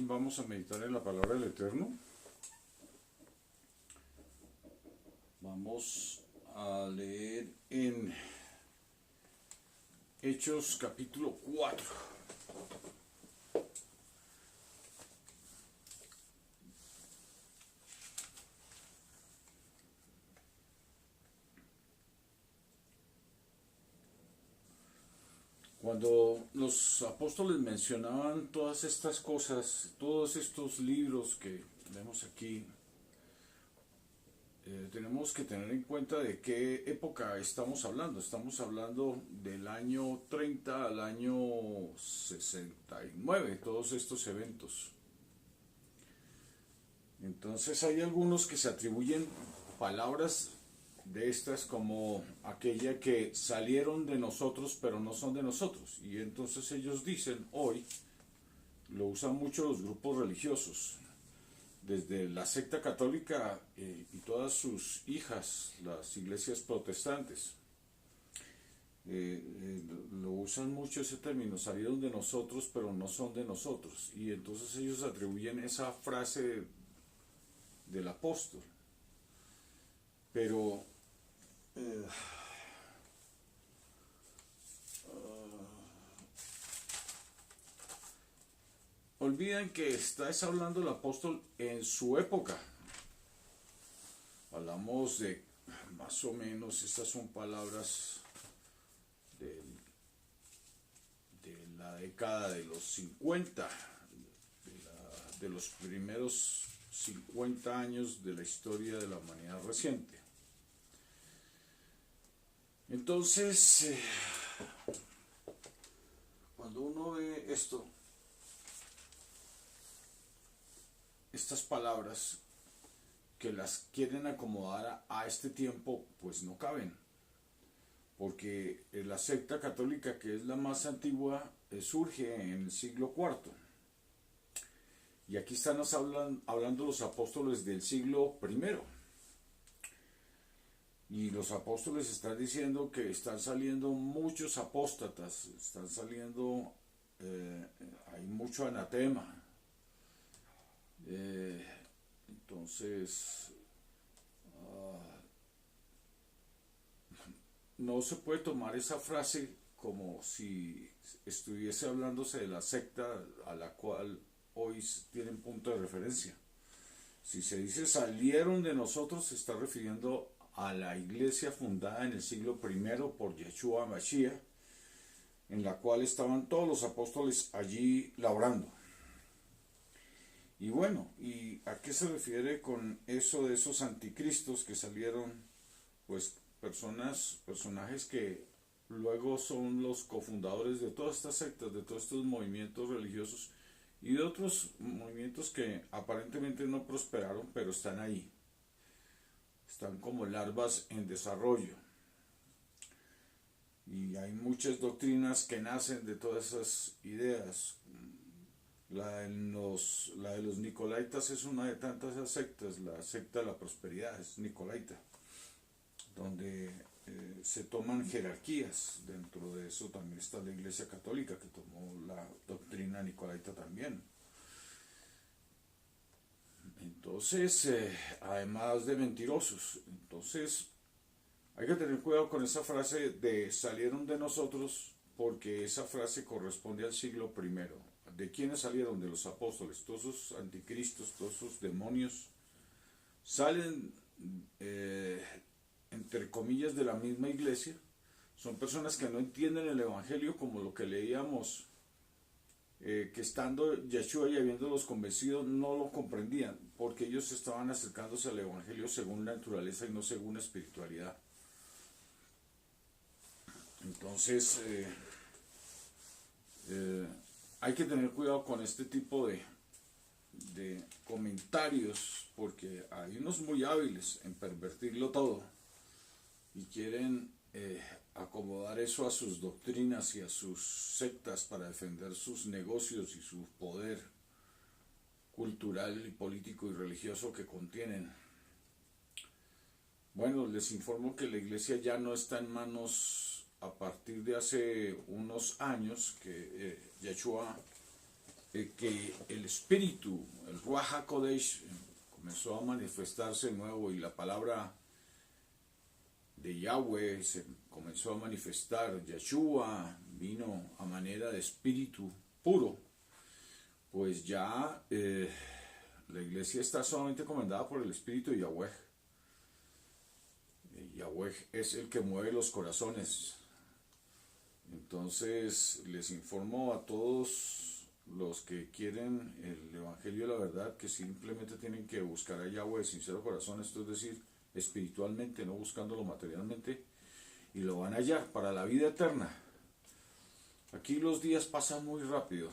vamos a meditar en la palabra del Eterno. Vamos a leer en Hechos capítulo 4. Cuando los apóstoles mencionaban todas estas cosas, todos estos libros que vemos aquí, tenemos que tener en cuenta de qué época estamos hablando. Estamos hablando del año 30 al año 69, todos estos eventos. Entonces hay algunos que se atribuyen palabras de estas como aquella que salieron de nosotros pero no son de nosotros. Y entonces ellos dicen hoy, lo usan mucho los grupos religiosos, desde la secta católica y todas sus hijas, las iglesias protestantes, lo usan mucho ese término, salieron de nosotros pero no son de nosotros, y entonces ellos atribuyen esa frase del apóstol. Pero olviden que está hablando el apóstol en su época. Hablamos de más o menos, estas son palabras de la década de los 50, de los primeros 50 años de la historia de la humanidad reciente. Entonces, cuando uno ve esto, estas palabras que las quieren acomodar a este tiempo, pues no caben, porque la secta católica, que es la más antigua, surge en el siglo IV, y aquí están hablando los apóstoles del siglo I, y los apóstoles están diciendo que están saliendo muchos apóstatas, están saliendo, hay mucho anatema. Entonces, no se puede tomar esa frase como si estuviese hablándose de la secta a la cual hoy tienen punto de referencia. Si se dice salieron de nosotros, se está refiriendo a la iglesia fundada en el siglo I por Yeshua Mashiach, en la cual estaban todos los apóstoles allí laborando. Y bueno, ¿y a qué se refiere con eso de esos anticristos que salieron? Pues personajes que luego son los cofundadores de todas estas sectas, de todos estos movimientos religiosos y de otros movimientos que aparentemente no prosperaron, pero están ahí. Están como larvas en desarrollo. Y hay muchas doctrinas que nacen de todas esas ideas. La de los Nicolaitas es una de tantas sectas, la secta de la prosperidad es Nicolaita, donde se toman jerarquías. Dentro de eso también está la Iglesia Católica, que tomó la doctrina Nicolaita también. Entonces, además de mentirosos, entonces hay que tener cuidado con esa frase de salieron de nosotros, porque esa frase corresponde al siglo I. ¿De quiénes salieron? De los apóstoles. Todos esos anticristos, todos esos demonios salen, entre comillas, de la misma iglesia. Son personas que no entienden el evangelio, como lo que leíamos, que estando Yeshua y habiéndolos convencido no lo comprendían, porque ellos estaban acercándose al evangelio según la naturaleza y no según la espiritualidad. Entonces, hay que tener cuidado con este tipo de comentarios, porque hay unos muy hábiles en pervertirlo todo y quieren acomodar eso a sus doctrinas y a sus sectas para defender sus negocios y su poder cultural y político y religioso que contienen. Bueno, les informo que la iglesia ya no está en manos a partir de hace unos años que Yeshua que el espíritu, el Ruach HaKodesh, comenzó a manifestarse de nuevo y la palabra de Yahweh se comenzó a manifestar. Yeshua vino a manera de espíritu puro. Pues ya la iglesia está solamente comandada por el espíritu de Yahweh. Yahweh es el que mueve los corazones. Entonces les informo a todos los que quieren el evangelio de la verdad que simplemente tienen que buscar a Yahweh de sincero corazón, esto es decir, espiritualmente, no buscándolo materialmente, y lo van a hallar para la vida eterna. Aquí los días pasan muy rápido.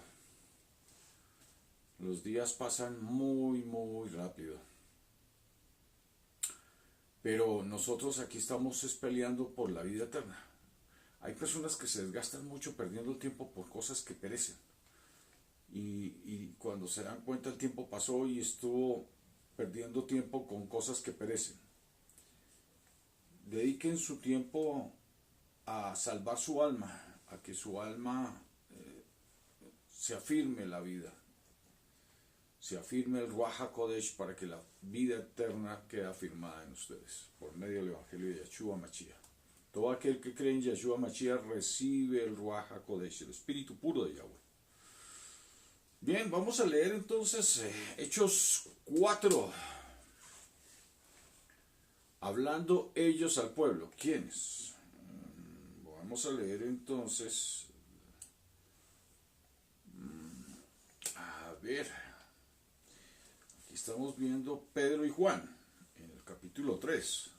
Los días pasan muy, muy rápido. Pero nosotros aquí estamos peleando por la vida eterna. Hay personas que se desgastan mucho perdiendo el tiempo por cosas que perecen. Y cuando se dan cuenta el tiempo pasó y estuvo perdiendo tiempo con cosas que perecen. Dediquen su tiempo a salvar su alma, a que su alma se afirme la vida. Se afirme el Ruach HaKodesh para que la vida eterna quede afirmada en ustedes por medio del Evangelio de Yeshua Mashiach. Todo aquel que cree en Yeshua Mashiach recibe el Ruach HaKodesh, el espíritu puro de Yahweh. Bien, vamos a leer entonces Hechos 4. Hablando ellos al pueblo. ¿Quiénes? Vamos a leer entonces. A ver. Aquí estamos viendo Pedro y Juan en el capítulo 3.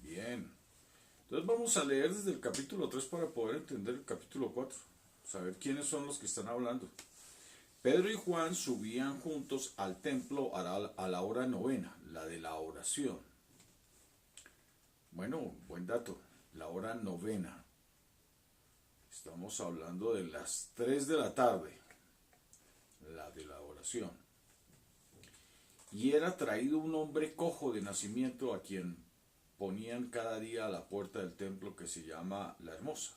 Bien. Entonces vamos a leer desde el capítulo 3 para poder entender el capítulo 4. Saber quiénes son los que están hablando. Pedro y Juan subían juntos al templo a la hora novena, la de la oración. Bueno, buen dato, la hora novena. Estamos hablando de las 3 de la tarde, la de la oración. Y era traído un hombre cojo de nacimiento a quien ponían cada día a la puerta del templo que se llama La Hermosa,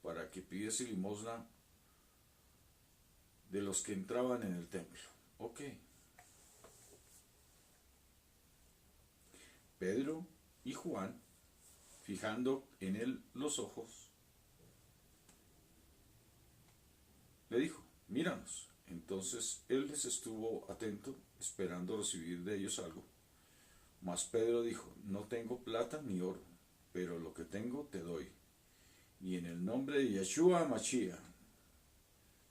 para que pidiese limosna de los que entraban en el templo. Ok. Pedro y Juan, fijando en él los ojos, le dijo, míranos. Entonces él les estuvo atento, esperando recibir de ellos algo. Mas Pedro dijo, no tengo plata ni oro, pero lo que tengo te doy. Y en el nombre de Yeshua Mashiach,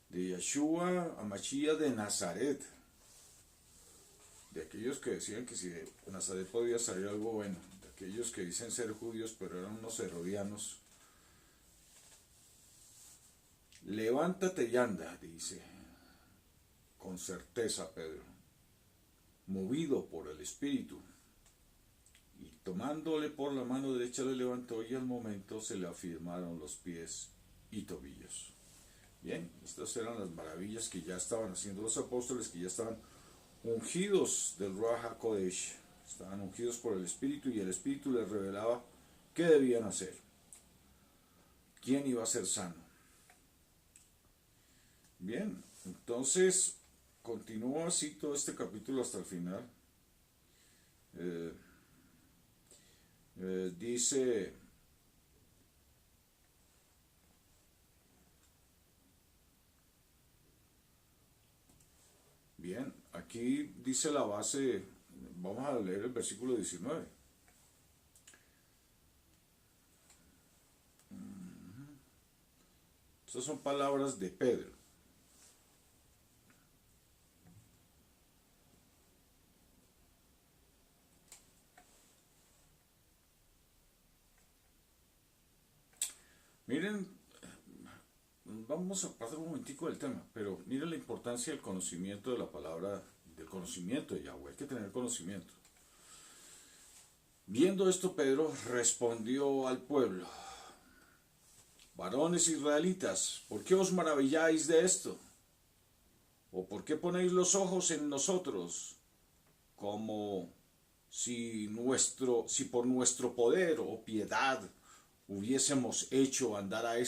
de Yeshua Mashiach de Nazaret, de aquellos que decían que si de Nazaret podía salir algo bueno, de aquellos que dicen ser judíos pero eran unos herodianos, levántate y anda, dice, con certeza Pedro, movido por el Espíritu, y tomándole por la mano derecha le levantó y al momento se le afirmaron los pies y tobillos. Bien, estas eran las maravillas que ya estaban haciendo los apóstoles, que ya estaban ungidos del Ruach HaKodesh, estaban ungidos por el Espíritu y el Espíritu les revelaba qué debían hacer, quién iba a ser sano. Bien, entonces continúa así todo este capítulo hasta el final. Dice, bien, aquí dice la base, vamos a leer el versículo 19. Estas son palabras de Pedro. Miren, vamos a pasar un momentico del tema, pero miren la importancia del conocimiento de la palabra, del conocimiento de Yahweh. Hay que tener conocimiento. Viendo esto, Pedro respondió al pueblo, varones israelitas, ¿por qué os maravilláis de esto? ¿O por qué ponéis los ojos en nosotros como si por nuestro poder o piedad hubiésemos hecho andar a el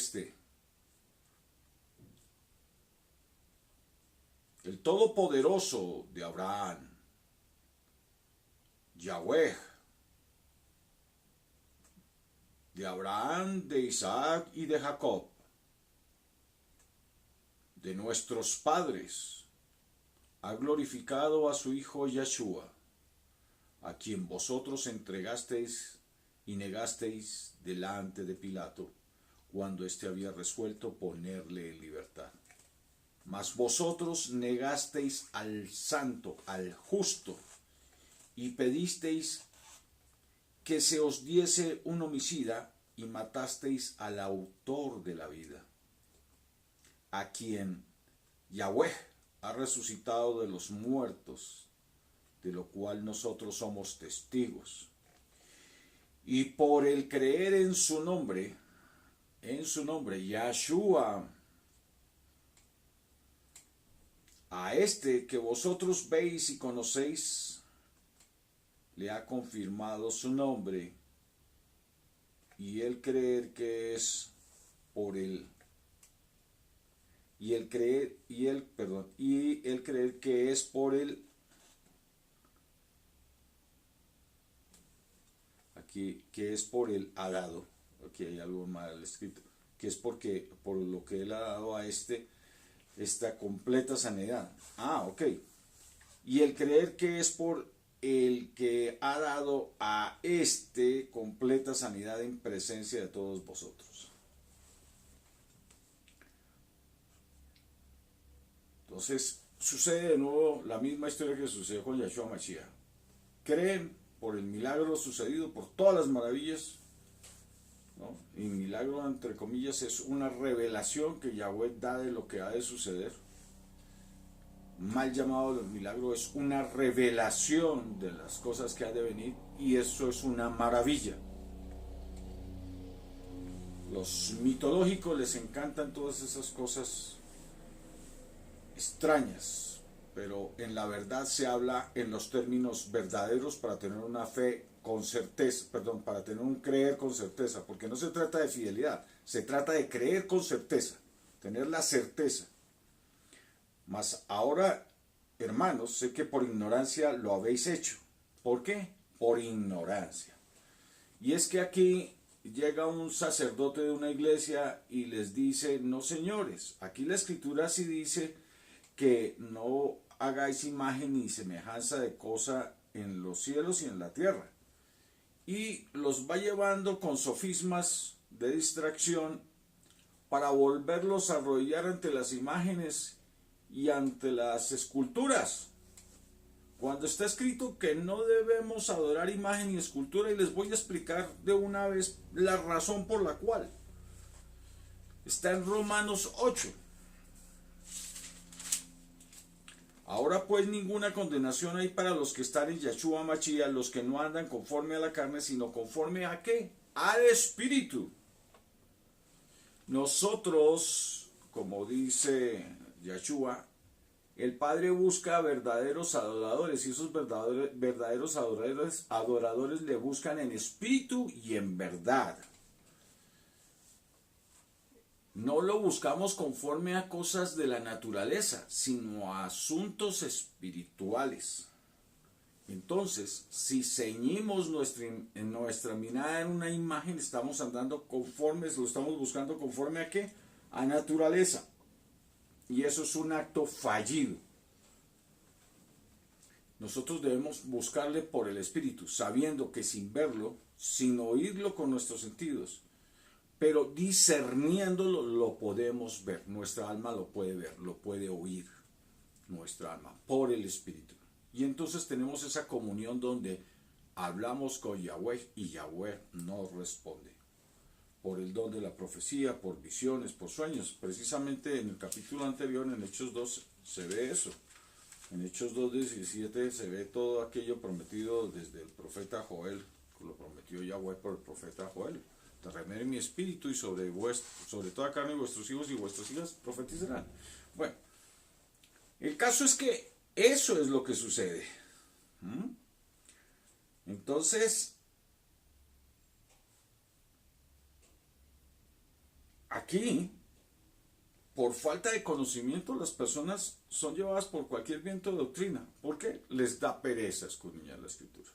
Todopoderoso de Abraham, Yahweh, de Abraham, de Isaac y de Jacob, de nuestros padres, ha glorificado a su Hijo Yeshua, a quien vosotros entregasteis y negasteis delante de Pilato, cuando éste había resuelto ponerle en libertad. Mas vosotros negasteis al santo, al justo, y pedisteis que se os diese un homicida, y matasteis al autor de la vida, a quien Yahweh ha resucitado de los muertos, de lo cual nosotros somos testigos. Y por el creer en su nombre, Yahshua, a este que vosotros veis y conocéis, le ha confirmado su nombre, y el creer que es por él, y el creer que es por él, aquí que es por él ha dado, aquí hay algo mal escrito, que es porque por lo que él ha dado a esta completa sanidad. Ok. Y el creer que es por el que ha dado a completa sanidad en presencia de todos vosotros. Entonces, sucede de nuevo la misma historia que sucedió con Yahshua Mashiach. Creen por el milagro sucedido, por todas las maravillas, ¿no? Y milagro, entre comillas, es una revelación que Yahweh da de lo que ha de suceder. Mal llamado milagro es una revelación de las cosas que ha de venir, y eso es una maravilla. Los mitológicos les encantan todas esas cosas extrañas, pero en la verdad se habla en los términos verdaderos para tener una fe con certeza, para tener un creer con certeza, porque no se trata de fidelidad, se trata de creer con certeza, tener la certeza. Mas ahora, hermanos, sé que por ignorancia lo habéis hecho. ¿Por qué? Por ignorancia. Y es que aquí llega un sacerdote de una iglesia y les dice: no, señores, aquí la escritura sí dice que no hagáis imagen ni semejanza de cosa en los cielos y en la tierra. Y los va llevando con sofismas de distracción para volverlos a arrodillar ante las imágenes y ante las esculturas, cuando está escrito que no debemos adorar imagen y escultura. Y les voy a explicar de una vez la razón por la cual. Está en Romanos 8. Ahora pues ninguna condenación hay para los que están en Yahshua Mashiach, los que no andan conforme a la carne, sino conforme a ¿qué? Al Espíritu. Nosotros, como dice Yahshua, el Padre busca verdaderos adoradores, y esos verdaderos adoradores le buscan en espíritu y en verdad. No lo buscamos conforme a cosas de la naturaleza, sino a asuntos espirituales. Entonces, si ceñimos nuestra mirada en una imagen, estamos andando conformes, lo estamos buscando conforme a ¿qué? A naturaleza. Y eso es un acto fallido. Nosotros debemos buscarle por el Espíritu, sabiendo que sin verlo, sin oírlo con nuestros sentidos, pero discerniéndolo, lo podemos ver. Nuestra alma lo puede ver, lo puede oír. Nuestra alma, por el Espíritu. Y entonces tenemos esa comunión donde hablamos con Yahweh y Yahweh nos responde. Por el don de la profecía, por visiones, por sueños. Precisamente en el capítulo anterior, en Hechos 2, se ve eso. En Hechos 2:17 se ve todo aquello prometido desde el profeta Joel, que lo prometió Yahweh por el profeta Joel. Derramaré mi espíritu y sobre toda carne, vuestros hijos y vuestras hijas profetizarán. Bueno, el caso es que eso es lo que sucede. Entonces, aquí, por falta de conocimiento, las personas son llevadas por cualquier viento de doctrina. ¿Por qué? Les da pereza escudriñar la escritura.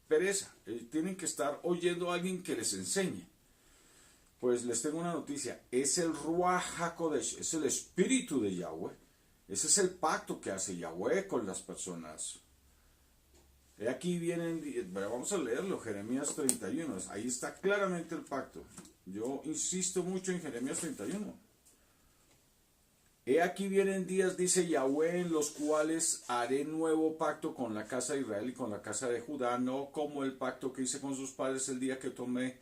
Pereza. Tienen que estar oyendo a alguien que les enseñe. Pues les tengo una noticia. Es el Ruach HaKodesh, es el espíritu de Yahweh. Ese es el pacto que hace Yahweh con las personas. Aquí vienen, vamos a leerlo, Jeremías 31. Ahí está claramente el pacto. Yo insisto mucho en Jeremías 31. He aquí vienen días, dice Yahweh, en los cuales haré nuevo pacto con la casa de Israel y con la casa de Judá, no como el pacto que hice con sus padres el día que tomé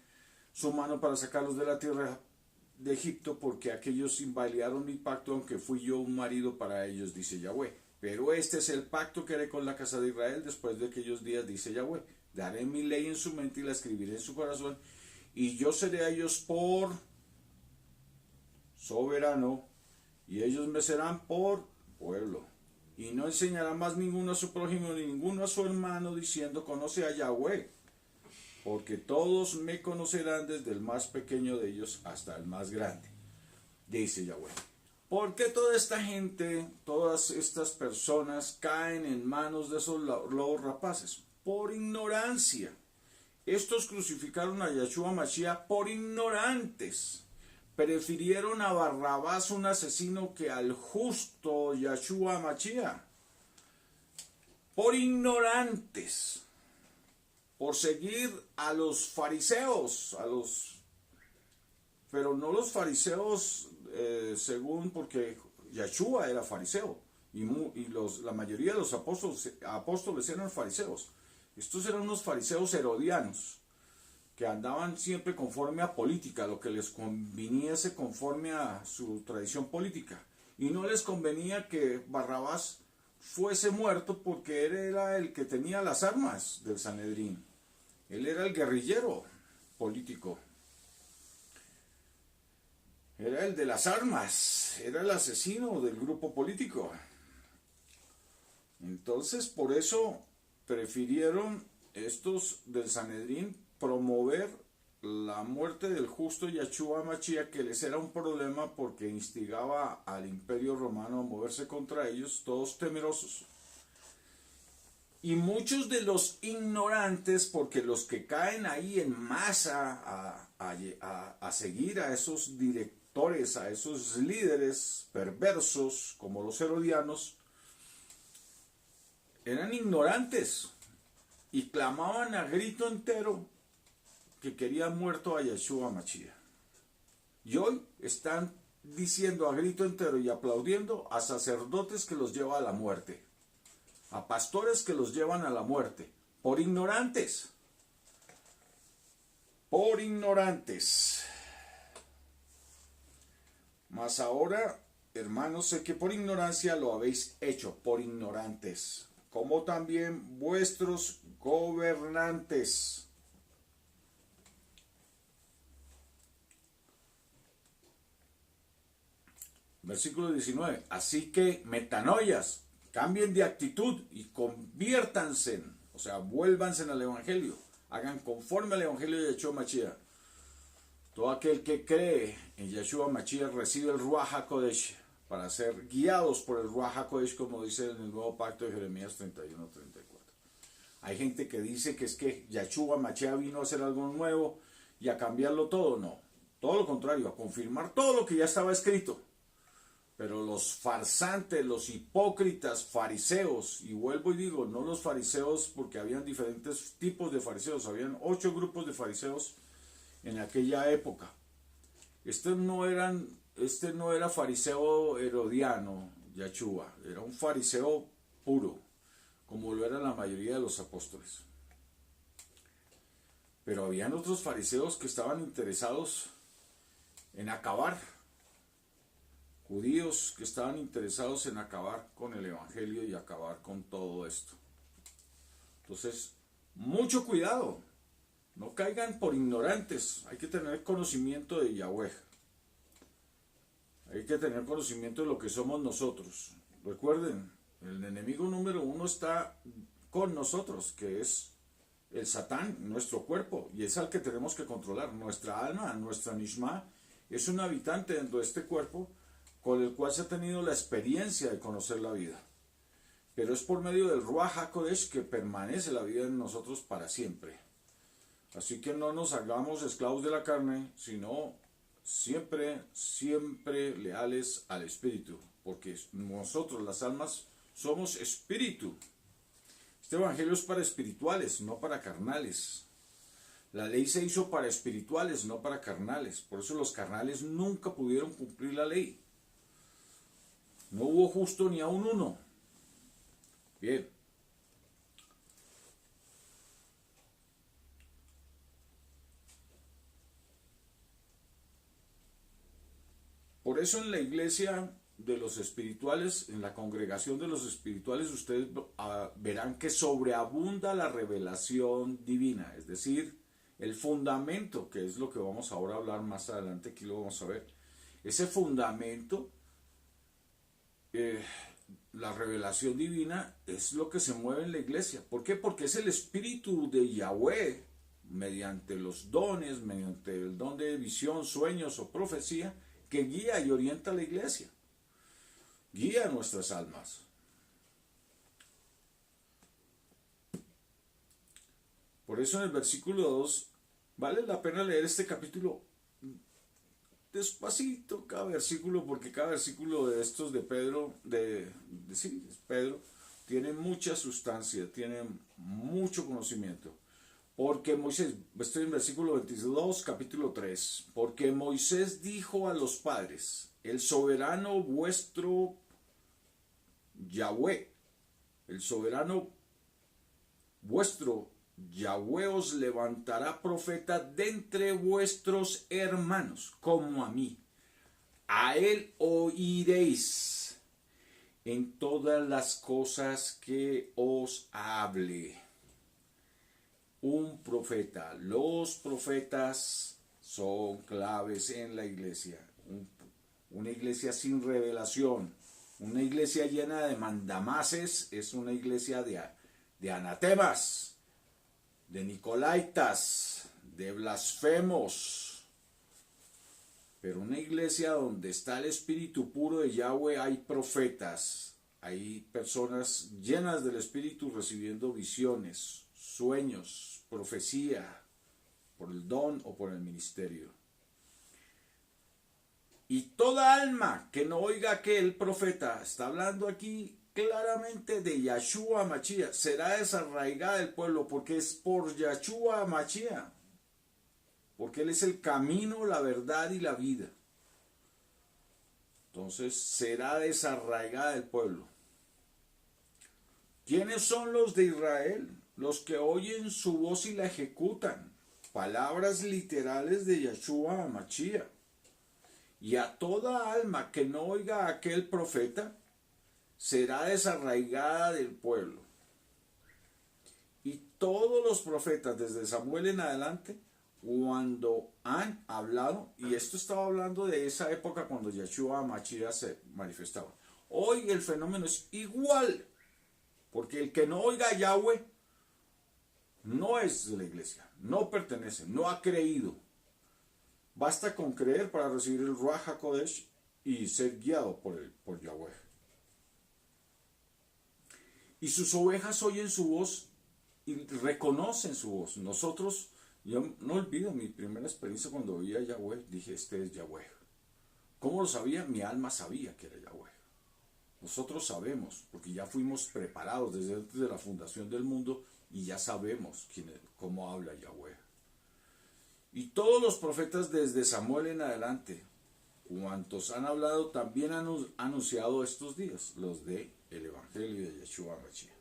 su mano para sacarlos de la tierra de Egipto, porque aquellos invalidaron mi pacto, aunque fui yo un marido para ellos, dice Yahweh. Pero este es el pacto que haré con la casa de Israel después de aquellos días, dice Yahweh. Daré mi ley en su mente y la escribiré en su corazón, y yo seré a ellos por soberano, y ellos me serán por pueblo. Y no enseñará más ninguno a su prójimo ni ninguno a su hermano, diciendo, conoce a Yahweh, porque todos me conocerán, desde el más pequeño de ellos hasta el más grande, dice Yahweh. ¿Por qué toda esta gente, todas estas personas caen en manos de esos lobos rapaces? Por ignorancia. Estos crucificaron a Yahshua Mashiach por ignorantes. Prefirieron a Barrabás, un asesino, que al justo Yahshua Mashiach. Por ignorantes. Por seguir a los fariseos, pero no los fariseos según, porque Yahshua era fariseo y la mayoría de los apóstoles eran fariseos. Estos eran unos fariseos herodianos que andaban siempre conforme a política, lo que les conviniese conforme a su tradición política, y no les convenía que Barrabás fuese muerto, porque él era el que tenía las armas del Sanedrín. Él era el guerrillero político. Era el de las armas. Era el asesino del grupo político. Entonces, por eso prefirieron estos del Sanedrín promover la muerte del justo Yahshua Mashiach, que les era un problema porque instigaba al Imperio Romano a moverse contra ellos, todos temerosos. Y muchos de los ignorantes, porque los que caen ahí en masa a seguir a esos directores, a esos líderes perversos como los herodianos, eran ignorantes y clamaban a grito entero que querían muerto a Yahshua Mashiach. Y hoy están diciendo a grito entero y aplaudiendo a sacerdotes que los lleva a la muerte, a pastores que los llevan a la muerte, por ignorantes. Por ignorantes. Mas ahora, hermanos, sé que por ignorancia lo habéis hecho, por ignorantes, como también vuestros gobernantes. Versículo 19. Así que metanoias, cambien de actitud y conviértanse, o sea, vuélvanse al Evangelio, hagan conforme al Evangelio de Yahshua Mashiach. Todo aquel que cree en Yahshua Mashiach recibe el Ruach HaKodesh para ser guiados por el Ruach HaKodesh, como dice en el nuevo pacto de Jeremías 31-34. Hay gente que dice que es que Yahshua Mashiach vino a hacer algo nuevo y a cambiarlo todo. No, todo lo contrario, a confirmar todo lo que ya estaba escrito. Pero los farsantes, los hipócritas, fariseos, y vuelvo y digo, no los fariseos, porque habían diferentes tipos de fariseos, habían 8 grupos de fariseos en aquella época. Este no era fariseo herodiano, Yahshua, era un fariseo puro, como lo era la mayoría de los apóstoles. Pero habían otros fariseos que estaban interesados en acabar, judíos que estaban interesados en acabar con el Evangelio y acabar con todo esto. Entonces, mucho cuidado, no caigan por ignorantes, hay que tener conocimiento de Yahweh, hay que tener conocimiento de lo que somos nosotros. Recuerden, el enemigo número 1 está con nosotros, que es el Satán, nuestro cuerpo, y es al que tenemos que controlar. Nuestra alma, nuestra Nishma, es un habitante dentro de este cuerpo con el cual se ha tenido la experiencia de conocer la vida. Pero es por medio del Ruach HaKodesh que permanece la vida en nosotros para siempre. Así que no nos hagamos esclavos de la carne, sino siempre, siempre leales al Espíritu. Porque nosotros, las almas, somos espíritu. Este evangelio es para espirituales, no para carnales. La ley se hizo para espirituales, no para carnales. Por eso los carnales nunca pudieron cumplir la ley. No hubo justo ni aun uno. Bien. Por eso en la iglesia de los espirituales, en la congregación de los espirituales, ustedes verán que sobreabunda la revelación divina, es decir, el fundamento, que es lo que vamos ahora a hablar más adelante, aquí lo vamos a ver. Ese fundamento, la revelación divina, es lo que se mueve en la iglesia. ¿Por qué? Porque es el espíritu de Yahweh, mediante los dones, mediante el don de visión, sueños o profecía, que guía y orienta a la iglesia. Guía a nuestras almas. Por eso en el versículo 2 vale la pena leer este capítulo despacito, cada versículo, porque cada versículo de estos de Pedro, sí, Pedro, tiene mucha sustancia, tiene mucho conocimiento. Porque Moisés, estoy en versículo 22, capítulo 3, porque Moisés dijo a los padres, el soberano vuestro Yahweh, el soberano vuestro Yahweh os levantará profeta de entre vuestros hermanos, como a mí. A él oiréis en todas las cosas que os hable. Un profeta. Los profetas son claves en la iglesia. Una iglesia sin revelación, una iglesia llena de mandamases, es una iglesia de anatemas, de nicolaitas, de blasfemos. Pero una iglesia donde está el espíritu puro de Yahweh, hay profetas, hay personas llenas del espíritu recibiendo visiones, sueños, profecía, por el don o por el ministerio. Y toda alma que no oiga aquel profeta, está hablando aquí claramente de Yahshua HaMashiach, será desarraigada del pueblo, porque es por Yahshua HaMashiach, porque él es el camino, la verdad y la vida. Entonces será desarraigada del pueblo. ¿Quiénes son los de Israel? Los que oyen su voz y la ejecutan. Palabras literales de Yahshua HaMashiach. Y a toda alma que no oiga a aquel profeta, será desarraigada del pueblo. Y todos los profetas, desde Samuel en adelante, cuando han hablado, y esto estaba hablando de esa época cuando Yahshua HaMashiach se manifestaba. Hoy el fenómeno es igual, porque el que no oiga a Yahweh no es de la iglesia, no pertenece, no ha creído. Basta con creer para recibir el Ruach HaKodesh y ser guiado por Yahweh. Y sus ovejas oyen su voz y reconocen su voz. Nosotros, yo no olvido mi primera experiencia cuando oí a Yahweh, dije, este es Yahweh. ¿Cómo lo sabía? Mi alma sabía que era Yahweh. Nosotros sabemos, porque ya fuimos preparados desde antes de la fundación del mundo y ya sabemos cómo habla Yahweh. Y todos los profetas desde Samuel en adelante, cuantos han hablado, también han anunciado estos días, los de el Evangelio de Yahshua HaMashiach.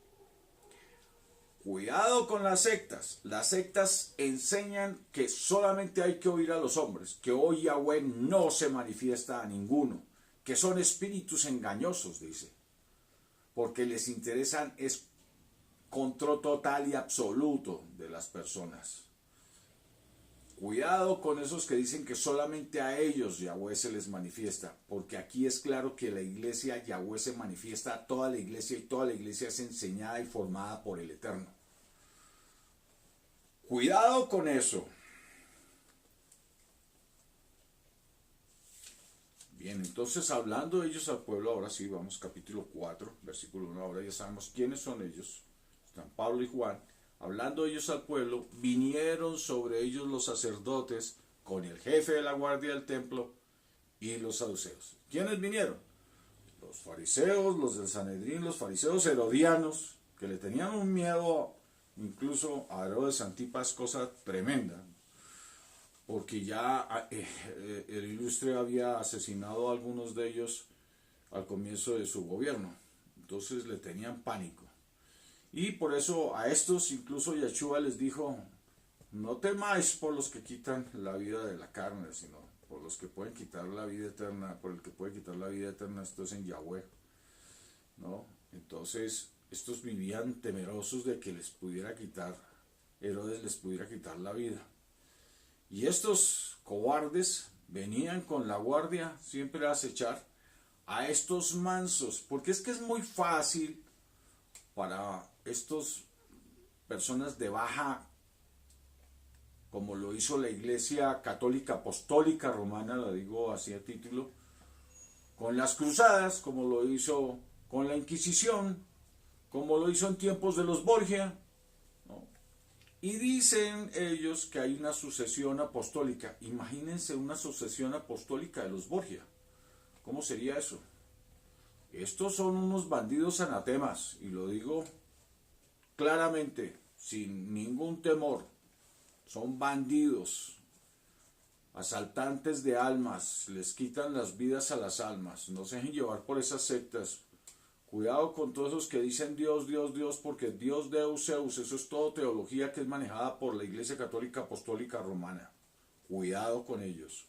Cuidado con las sectas. Las sectas enseñan que solamente hay que oír a los hombres, que hoy Yahweh no se manifiesta a ninguno, que son espíritus engañosos, dice, porque les interesan es control total y absoluto de las personas. Cuidado con esos que dicen que solamente a ellos Yahweh se les manifiesta, porque aquí es claro que la iglesia Yahweh se manifiesta a toda la iglesia y toda la iglesia es enseñada y formada por el Eterno. Cuidado con eso. Bien, entonces hablando ellos al pueblo, ahora sí, vamos capítulo 4, versículo 1, ahora ya sabemos quiénes son ellos. Están Pablo y Juan. Hablando ellos al pueblo, vinieron sobre ellos los sacerdotes con el jefe de la guardia del templo y los saduceos. ¿Quiénes vinieron? Los fariseos, los del Sanedrín, los fariseos herodianos, que le tenían un miedo incluso a Herodes Antipas, cosa tremenda, porque ya el ilustre había asesinado a algunos de ellos al comienzo de su gobierno. Entonces le tenían pánico. Y por eso a estos incluso Yeshua les dijo, no temáis por los que quitan la vida de la carne, sino por los que pueden quitar la vida eterna, por el que puede quitar la vida eterna, esto es en Yahweh, ¿no? Entonces, estos vivían temerosos de que les pudiera quitar, Herodes les pudiera quitar la vida. Y estos cobardes venían con la guardia siempre a acechar a estos mansos, porque es que es muy fácil para estas personas de baja, como lo hizo la Iglesia Católica Apostólica Romana, la digo así a título, con las cruzadas, como lo hizo con la Inquisición, como lo hizo en tiempos de los Borgia, ¿no? Y dicen ellos que hay una sucesión apostólica. Imagínense una sucesión apostólica de los Borgia. ¿Cómo sería eso? Estos son unos bandidos anatemas, y lo digo claramente, sin ningún temor. Son bandidos, asaltantes de almas, les quitan las vidas a las almas. No se dejen llevar por esas sectas. Cuidado con todos esos que dicen Dios, Dios, Dios, porque Dios, Deus, Zeus, eso es todo teología que es manejada por la Iglesia Católica Apostólica Romana. Cuidado con ellos.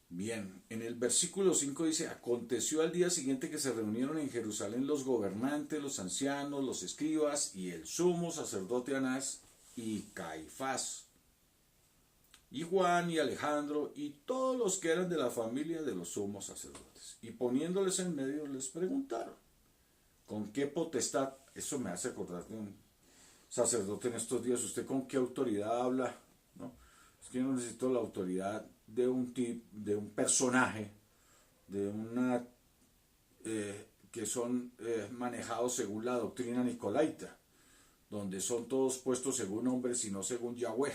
Bien, en el versículo 5 dice, aconteció al día siguiente que se reunieron en Jerusalén los gobernantes, los ancianos, los escribas y el sumo sacerdote Anás y Caifás, y Juan y Alejandro y todos los que eran de la familia de los sumos sacerdotes. Y poniéndoles en medio les preguntaron, ¿con qué potestad? Eso me hace acordar de un sacerdote en estos días. ¿Usted con qué autoridad habla? ¿No? Es que yo no necesito la autoridad de un personaje, de una que son manejados según la doctrina nicolaita, donde son todos puestos según hombres y no según Yahweh.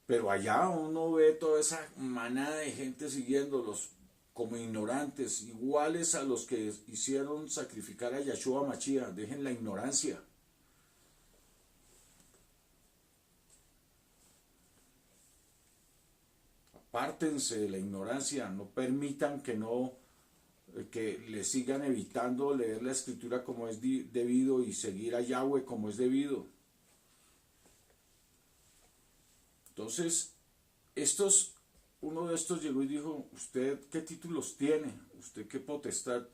Pero allá uno ve toda esa manada de gente siguiéndolos como ignorantes, iguales a los que hicieron sacrificar a Yeshua Mashiach. Dejen la ignorancia. Apártense de la ignorancia, no permitan que le sigan evitando leer la escritura como es debido y seguir a Yahweh como es debido. Entonces, uno de estos llegó y dijo, ¿usted qué títulos tiene? ¿Usted qué potestad?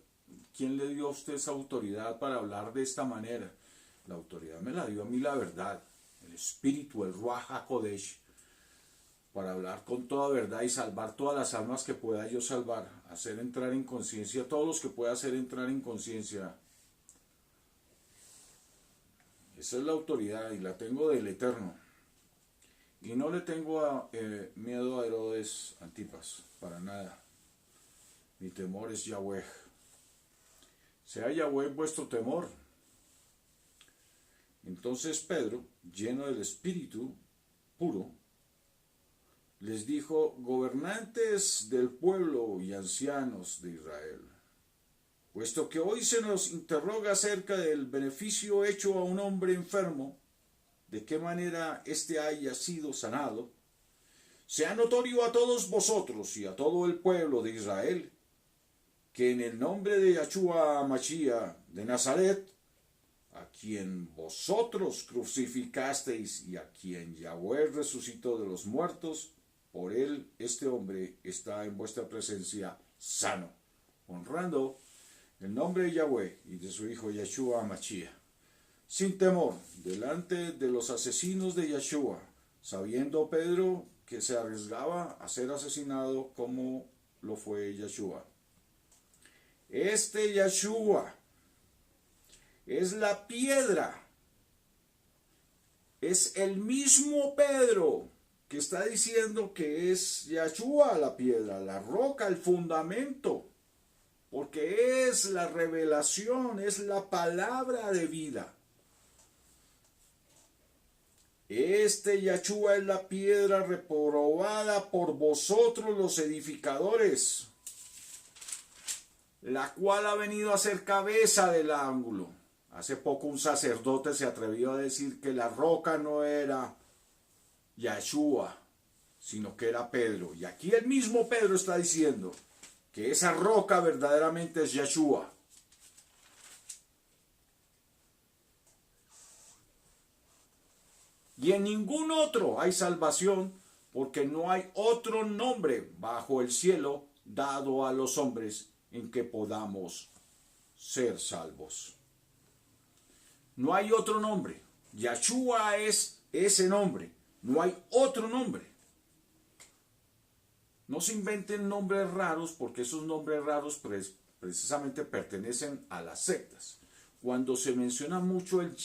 ¿Quién le dio a usted esa autoridad para hablar de esta manera? La autoridad me la dio a mí la verdad, el Espíritu, el Ruach HaKodesh, para hablar con toda verdad y salvar todas las almas que pueda yo salvar, hacer entrar en conciencia a todos los que pueda hacer entrar en conciencia. Esa es la autoridad y la tengo del Eterno. Y no le tengo miedo a Herodes Antipas, para nada. Mi temor es Yahweh. Sea Yahweh vuestro temor. Entonces Pedro, lleno del Espíritu puro, les dijo, gobernantes del pueblo y ancianos de Israel, puesto que hoy se nos interroga acerca del beneficio hecho a un hombre enfermo, de qué manera éste haya sido sanado, sea notorio a todos vosotros y a todo el pueblo de Israel, que en el nombre de Yeshua Mashiach de Nazaret, a quien vosotros crucificasteis y a quien Yahweh resucitó de los muertos, por él este hombre está en vuestra presencia sano, honrando el nombre de Yahweh y de su hijo Yeshua Mashiach, sin temor, delante de los asesinos de Yeshua, sabiendo Pedro que se arriesgaba a ser asesinado como lo fue Yeshua. Este Yeshua es la piedra es el mismo Pedro que está diciendo que es Yahshua la piedra, la roca, el fundamento, porque es la revelación, es la palabra de vida. Este Yahshua es la piedra reprobada por vosotros los edificadores, la cual ha venido a ser cabeza del ángulo. Hace poco un sacerdote se atrevió a decir que la roca no era Yahshua, sino que era Pedro. Y aquí el mismo Pedro está diciendo que esa roca verdaderamente es Yahshua. Y en ningún otro hay salvación, porque no hay otro nombre bajo el cielo dado a los hombres en que podamos ser salvos. No hay otro nombre. Yahshua es ese nombre. No hay otro nombre. No se inventen nombres raros, porque esos nombres raros precisamente pertenecen a las sectas. Cuando se menciona mucho el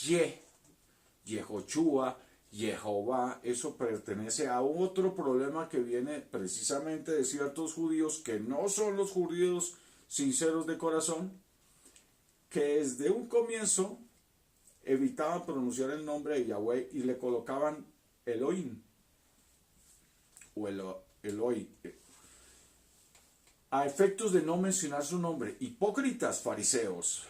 Yehoshua, Jehová, eso pertenece a otro problema que viene precisamente de ciertos judíos que no son los judíos sinceros de corazón, que desde un comienzo evitaban pronunciar el nombre de Yahweh y le colocaban Elohim o Eloi a efectos de no mencionar su nombre. Hipócritas fariseos.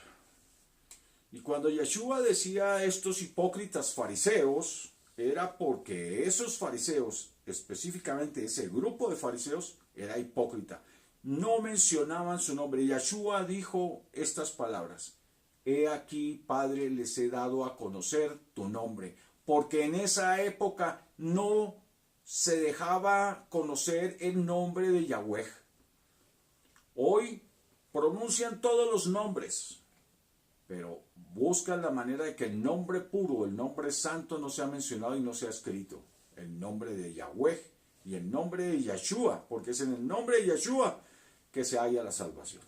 Y cuando Yahshua decía estos hipócritas fariseos, era porque esos fariseos, específicamente ese grupo de fariseos, era hipócrita. No mencionaban su nombre. Yahshua dijo estas palabras: He aquí, Padre, les he dado a conocer tu nombre. Porque en esa época no se dejaba conocer el nombre de Yahweh. Hoy pronuncian todos los nombres, pero buscan la manera de que el nombre puro, el nombre santo no sea mencionado y no sea escrito. El nombre de Yahweh y el nombre de Yahshua, porque es en el nombre de Yahshua que se halla la salvación.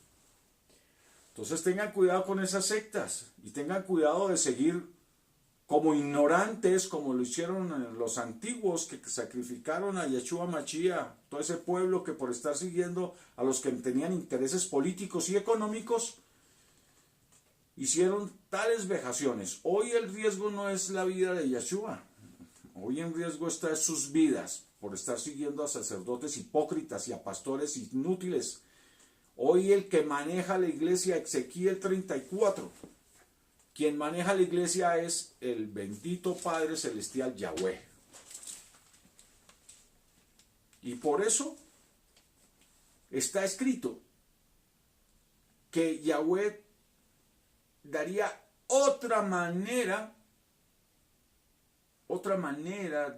Entonces tengan cuidado con esas sectas y tengan cuidado de seguir como ignorantes, como lo hicieron los antiguos que sacrificaron a Yeshua Mashiach, todo ese pueblo que por estar siguiendo a los que tenían intereses políticos y económicos, hicieron tales vejaciones. Hoy el riesgo no es la vida de Yeshua, hoy en riesgo está sus vidas por estar siguiendo a sacerdotes hipócritas y a pastores inútiles. Hoy el que maneja la iglesia, Ezequiel 34, quien maneja la iglesia es el bendito Padre Celestial Yahweh. Y por eso está escrito que Yahweh daría otra manera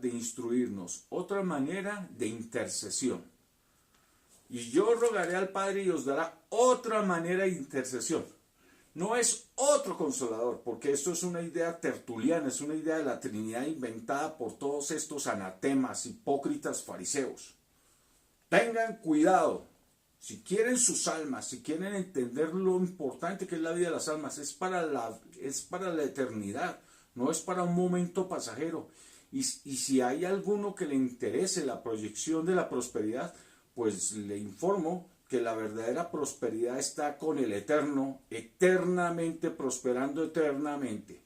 de instruirnos, otra manera de intercesión. Y yo rogaré al Padre y os dará otra manera de intercesión. No es otro consolador, porque esto es una idea tertuliana, es una idea de la Trinidad inventada por todos estos anatemas, hipócritas, fariseos. Tengan cuidado. Si quieren sus almas, si quieren entender lo importante que es la vida de las almas, es para la eternidad, no es para un momento pasajero. Y si hay alguno que le interese la proyección de la prosperidad, pues le informo que la verdadera prosperidad está con el Eterno, eternamente prosperando eternamente.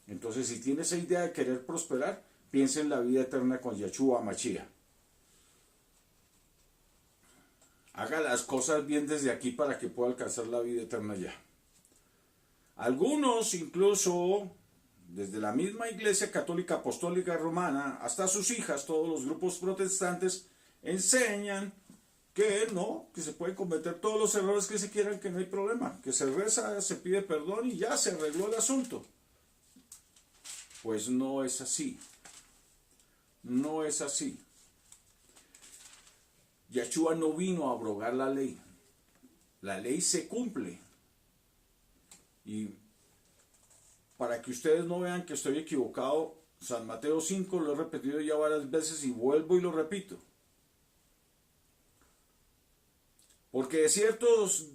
Entonces, si tiene esa idea de querer prosperar, piensa en la vida eterna con Yahshua Mashiach. Haga las cosas bien desde aquí para que pueda alcanzar la vida eterna ya. Algunos, incluso desde la misma Iglesia Católica Apostólica Romana hasta sus hijas, todos los grupos protestantes, enseñan que no, que se pueden cometer todos los errores que se quieran, que no hay problema, que se reza, se pide perdón y ya se arregló el asunto. Pues no es así. No es así. Yahshua no vino a abrogar la ley. La ley se cumple. Y para que ustedes no vean que estoy equivocado, San Mateo 5 lo he repetido ya varias veces y vuelvo y lo repito. Porque de ciertos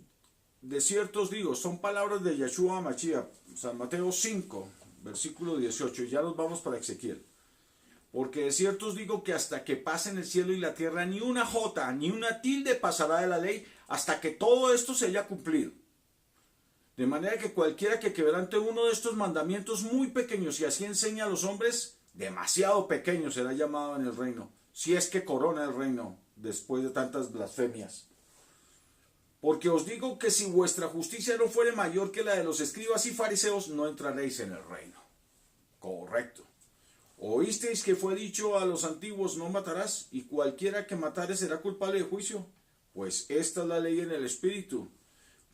digo, son palabras de Yahshua Mashiach, San Mateo 5, versículo 18, y ya nos vamos para Ezequiel. Porque de cierto os digo que hasta que pasen el cielo y la tierra, ni una jota, ni una tilde pasará de la ley, hasta que todo esto se haya cumplido. De manera que cualquiera que quebrante uno de estos mandamientos muy pequeños y así enseña a los hombres, demasiado pequeño será llamado en el reino, si es que corona el reino después de tantas blasfemias. Porque os digo que si vuestra justicia no fuere mayor que la de los escribas y fariseos, no entraréis en el reino. Correcto. Oísteis que fue dicho a los antiguos, no matarás, y cualquiera que matare será culpable de juicio. Pues esta es la ley en el espíritu.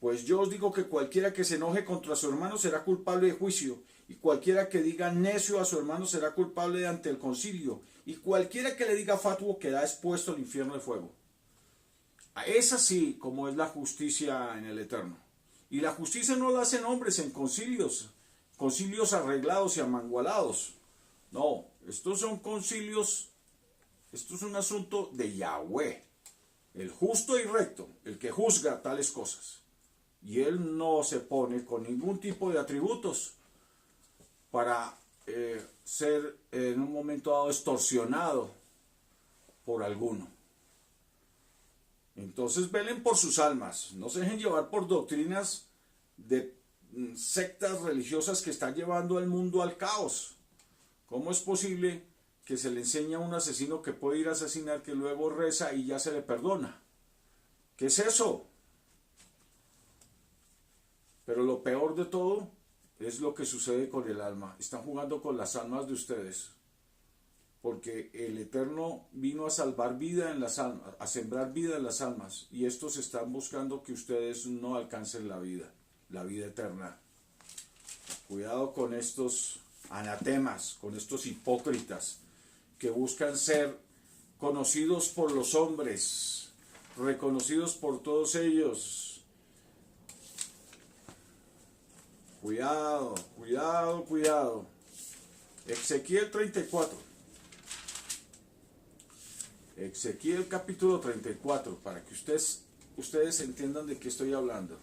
Pues yo os digo que cualquiera que se enoje contra su hermano será culpable de juicio, y cualquiera que diga necio a su hermano será culpable ante el concilio, y cualquiera que le diga fatuo queda expuesto al infierno de fuego. Es así como es la justicia en el Eterno. Y la justicia no la hacen hombres en concilios arreglados y amangualados. No, estos son concilios, esto es un asunto de Yahweh, el justo y recto, el que juzga tales cosas. Y él no se pone con ningún tipo de atributos para ser en un momento dado extorsionado por alguno. Entonces velen por sus almas, no se dejen llevar por doctrinas de sectas religiosas que están llevando al mundo al caos. ¿Cómo es posible que se le enseñe a un asesino que puede ir a asesinar, que luego reza y ya se le perdona? ¿Qué es eso? Pero lo peor de todo es lo que sucede con el alma. Están jugando con las almas de ustedes. Porque el Eterno vino a salvar vida en las almas, a sembrar vida en las almas. Y estos están buscando que ustedes no alcancen la vida eterna. Cuidado con estos anatemas, con estos hipócritas que buscan ser conocidos por los hombres, reconocidos por todos ellos. Cuidado, cuidado, cuidado. Ezequiel 34. Ezequiel capítulo 34, para que ustedes entiendan de qué estoy hablando.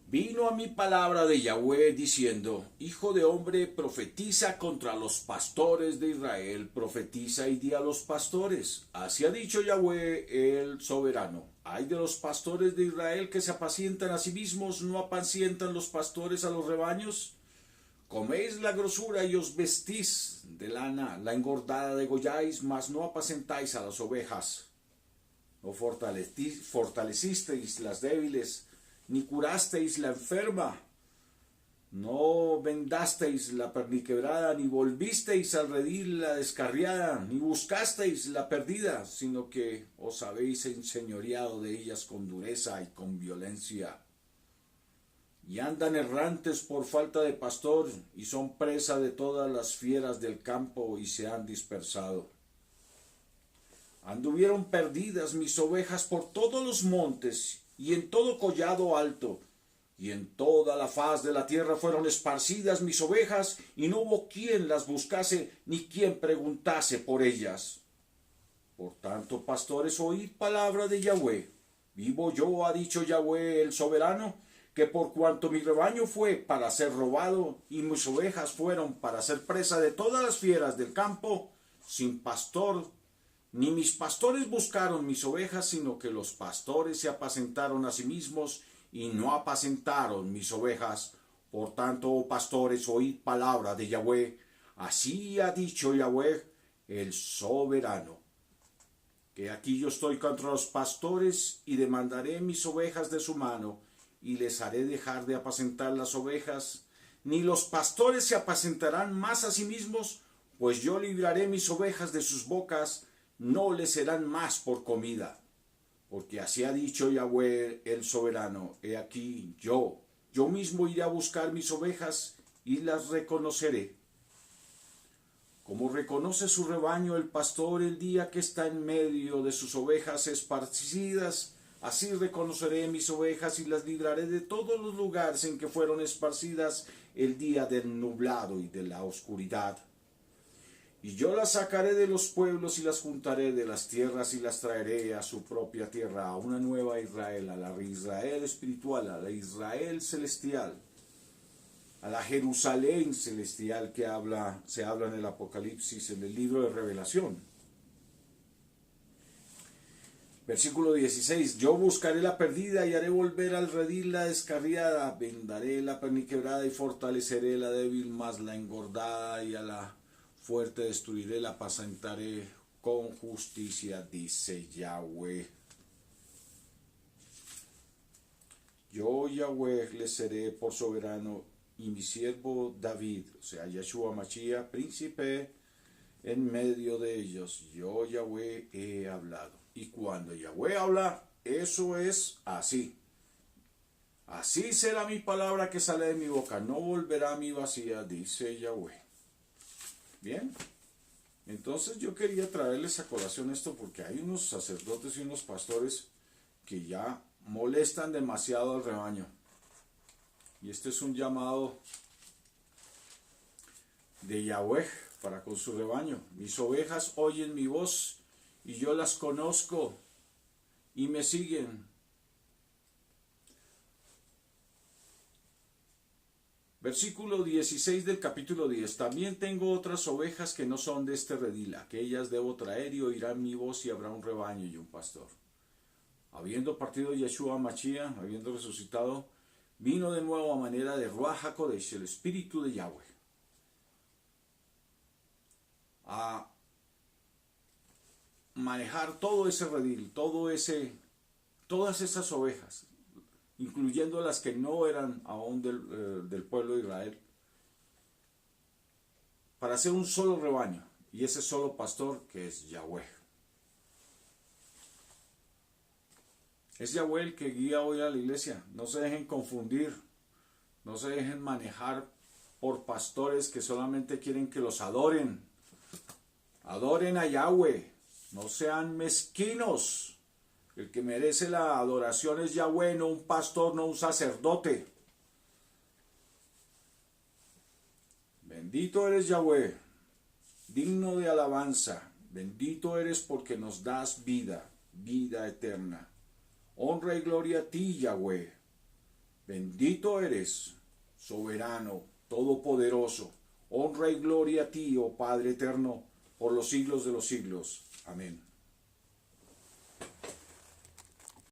Vino a mí palabra de Yahweh diciendo, Hijo de hombre, profetiza contra los pastores de Israel, profetiza y di a los pastores. Así ha dicho Yahweh el soberano. Hay de los pastores de Israel que se apacientan a sí mismos, ¿no apacientan los pastores a los rebaños? Coméis la grosura y os vestís de lana, la engordada degolláis, mas no apacentáis a las ovejas. No fortalecisteis las débiles, ni curasteis la enferma. No vendasteis la perniquebrada, ni volvisteis al redil la descarriada, ni buscasteis la perdida, sino que os habéis enseñoreado de ellas con dureza y con violencia. Y andan errantes por falta de pastor, y son presa de todas las fieras del campo, y se han dispersado. Anduvieron perdidas mis ovejas por todos los montes, y en todo collado alto, y en toda la faz de la tierra fueron esparcidas mis ovejas, y no hubo quien las buscase, ni quien preguntase por ellas. Por tanto, pastores, oíd palabra de Yahweh. Vivo yo, ha dicho Yahweh el soberano, que por cuanto mi rebaño fue para ser robado, y mis ovejas fueron para ser presa de todas las fieras del campo, sin pastor, ni mis pastores buscaron mis ovejas, sino que los pastores se apacentaron a sí mismos, y no apacentaron mis ovejas. Por tanto, oh pastores, oíd palabra de Yahweh. Así ha dicho Yahweh, el soberano, que aquí yo estoy contra los pastores, y demandaré mis ovejas de su mano, y les haré dejar de apacentar las ovejas, ni los pastores se apacentarán más a sí mismos, pues yo libraré mis ovejas de sus bocas, no les serán más por comida. Porque así ha dicho Yahweh el soberano, he aquí yo mismo iré a buscar mis ovejas y las reconoceré. Como reconoce su rebaño el pastor el día que está en medio de sus ovejas esparcidas, así reconoceré mis ovejas y las libraré de todos los lugares en que fueron esparcidas el día del nublado y de la oscuridad. Y yo las sacaré de los pueblos y las juntaré de las tierras y las traeré a su propia tierra, a una nueva Israel, a la Israel espiritual, a la Israel celestial. a la Jerusalén celestial que se habla en el Apocalipsis, en el libro de Revelación. Versículo 16, yo buscaré la perdida y haré volver al redil la descarriada, vendaré la perniquebrada y fortaleceré la débil, más la engordada, y a la fuerte destruiré, la apacentaré con justicia, dice Yahweh. Yo, Yahweh, les seré por soberano, y mi siervo David, o sea, Yeshua Mashiach, príncipe en medio de ellos. Yo, Yahweh, he hablado. Y cuando Yahweh habla, eso es así. Así será mi palabra que sale de mi boca, no volverá a mí vacía, dice Yahweh. Bien, entonces yo quería traerles a colación esto porque hay unos sacerdotes y unos pastores que ya molestan demasiado al rebaño. Y este es un llamado de Yahweh para con su rebaño. Mis ovejas oyen mi voz y yo las conozco y me siguen. Versículo 16 del capítulo 10. También tengo otras ovejas que no son de este redil. Aquellas debo traer y oirán mi voz y habrá un rebaño y un pastor. Habiendo partido Yeshua Mashiach, habiendo resucitado, vino de nuevo a manera de Ruach HaKodesh, el Espíritu de Yahweh, a manejar todo ese redil, todas esas ovejas, incluyendo las que no eran aún del pueblo de Israel, para hacer un solo rebaño, y ese solo pastor que es Yahweh. Es Yahweh el que guía hoy a la iglesia. No se dejen confundir, no se dejen manejar por pastores que solamente quieren que los adoren. Adoren a Yahweh, no sean mezquinos. El que merece la adoración es Yahweh, no un pastor, no un sacerdote. Bendito eres Yahweh, digno de alabanza. Bendito eres porque nos das vida, vida eterna. Honra y gloria a ti, Yahweh. Bendito eres, soberano, todopoderoso. Honra y gloria a ti, oh Padre eterno, por los siglos de los siglos. Amén.